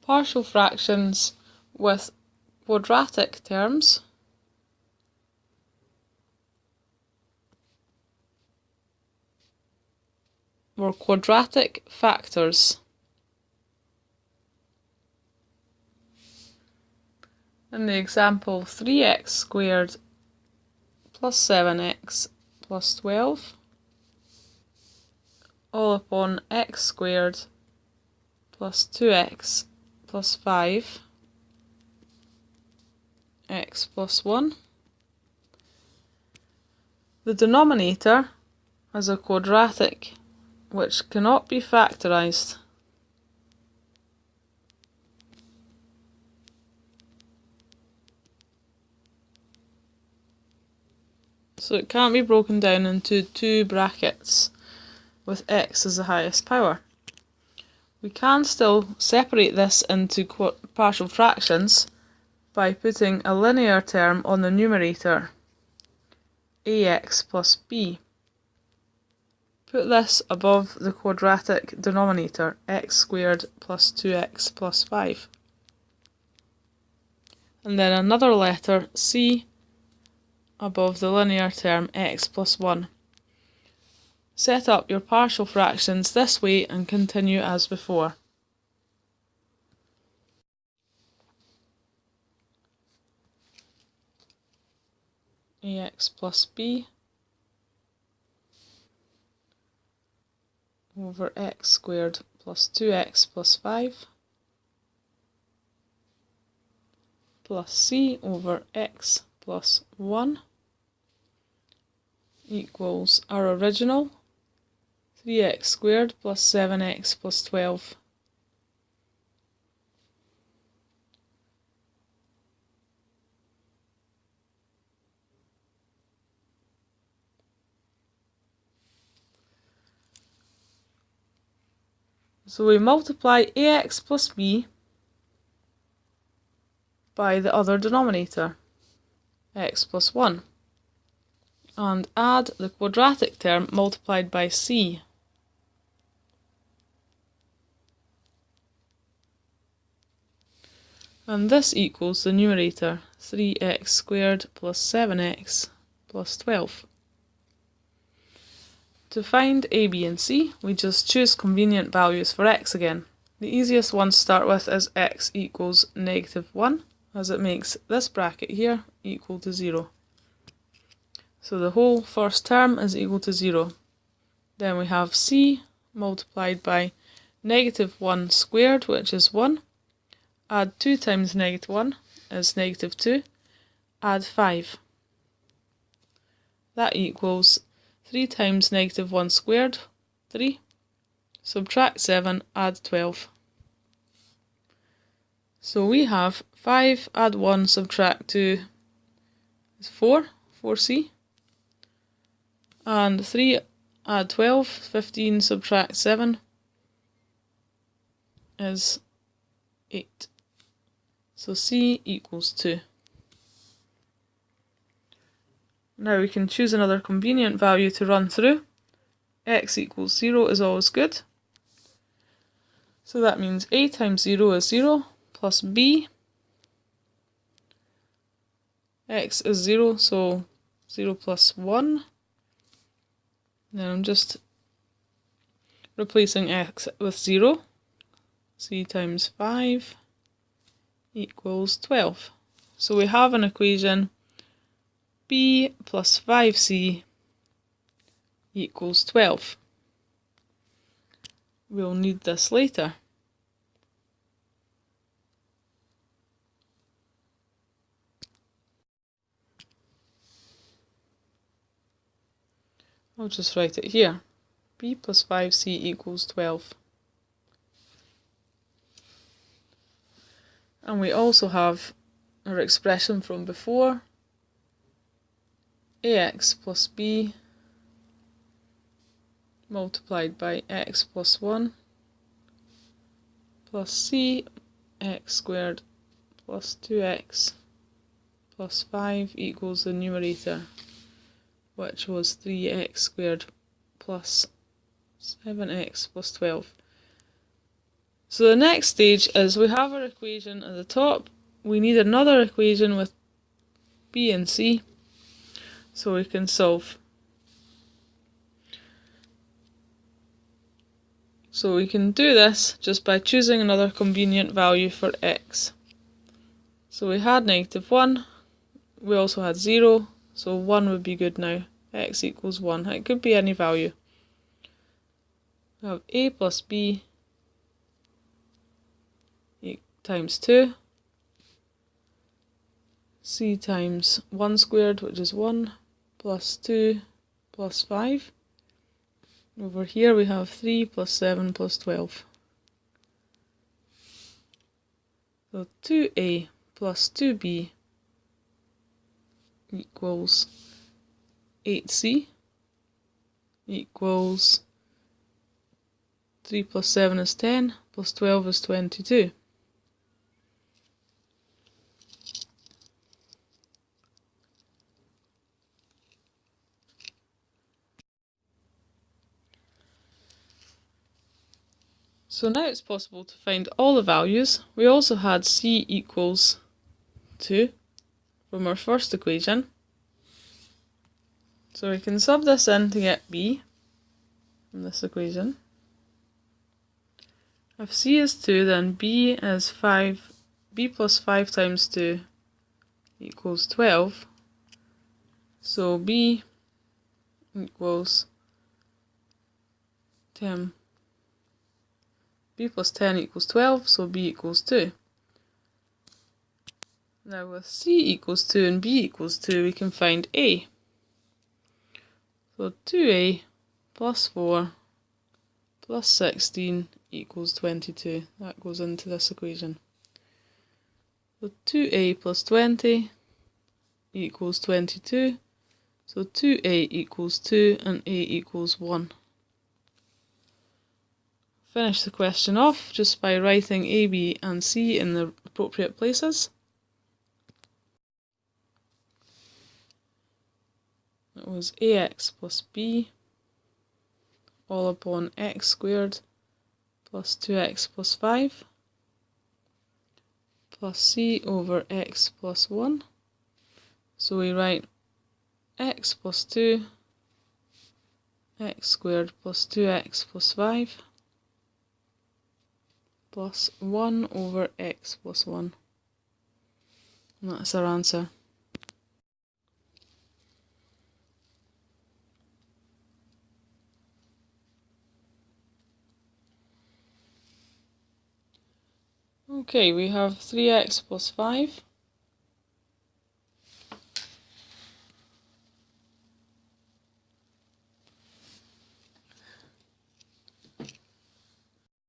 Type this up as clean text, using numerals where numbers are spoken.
partial fractions with quadratic terms or quadratic factors. In the example, 3x squared plus 7x plus 12 all upon x squared plus 2x plus 5 x plus 1. The denominator has a quadratic which cannot be factorised. So it can't be broken down into two brackets with x as the highest power. We can still separate this into partial fractions by putting a linear term on the numerator, ax plus b. Put this above the quadratic denominator, x squared plus 2x plus 5. And then another letter, c, above the linear term, x plus 1. Set up your partial fractions this way and continue as before. Ax plus b over x squared plus 2x plus 5 plus c over x plus 1 equals our original 3x squared plus 7x plus 12. So we multiply ax plus b by the other denominator, x plus 1, and add the quadratic term multiplied by c. And this equals the numerator, 3x squared plus 7x plus 12. To find a, b and c, we just choose convenient values for x again. The easiest one to start with is x equals -1, as it makes this bracket here equal to 0. So the whole first term is equal to 0. Then we have c multiplied by -1 squared, which is 1. Add 2 times -1 is -2. Add 5. That equals 3 times -1 squared, 3. Subtract 7, add 12. So we have 5 add 1 subtract 2 is 4, 4c. And 3 add 12, 15 subtract 7 is 8. So c equals 2. Now we can choose another convenient value to run through. X equals 0 is always good. So that means a times 0 is 0, plus b. X is 0, so 0 plus 1. Then I'm just replacing x with 0. C times 5 equals 12. So we have an equation b plus 5c equals 12. We'll need this later. I'll just write it here. b plus 5c equals 12. And we also have our expression from before, ax plus b multiplied by x plus 1 plus c x squared plus 2x plus 5 equals the numerator, which was 3x squared plus 7x plus 12. So the next stage is we have our equation at the top. We need another equation with b and c so we can solve. So we can do this just by choosing another convenient value for x. So we had -1, we also had 0, so 1 would be good now. X equals 1, it could be any value. We have a plus b times 2, c times 1 squared, which is 1, plus 2 plus 5. Over here we have 3 plus 7 plus 12. So 2a plus 2b equals 8c equals 3 plus 7 is 10, plus 12 is 22. So now it's possible to find all the values. We also had c equals 2 from our first equation. So we can sub this in to get b from this equation. If c is 2, then b is 5. b plus 5 times 2 equals 12. So b equals 10. b plus 10 equals 12, so b equals 2. Now with c equals 2 and b equals 2, we can find a. So 2a plus 4 plus 16 equals 22. That goes into this equation. So 2a plus 20 equals 22. So 2a equals 2 and a equals 1. Finish the question off just by writing a, b and c in the appropriate places. It was ax plus b all upon x squared plus 2x plus 5 plus c over x plus 1. So we write x plus 2, x squared plus 2x plus 5 plus 1 over x plus 1. And that's our answer. Okay, we have 3x plus 5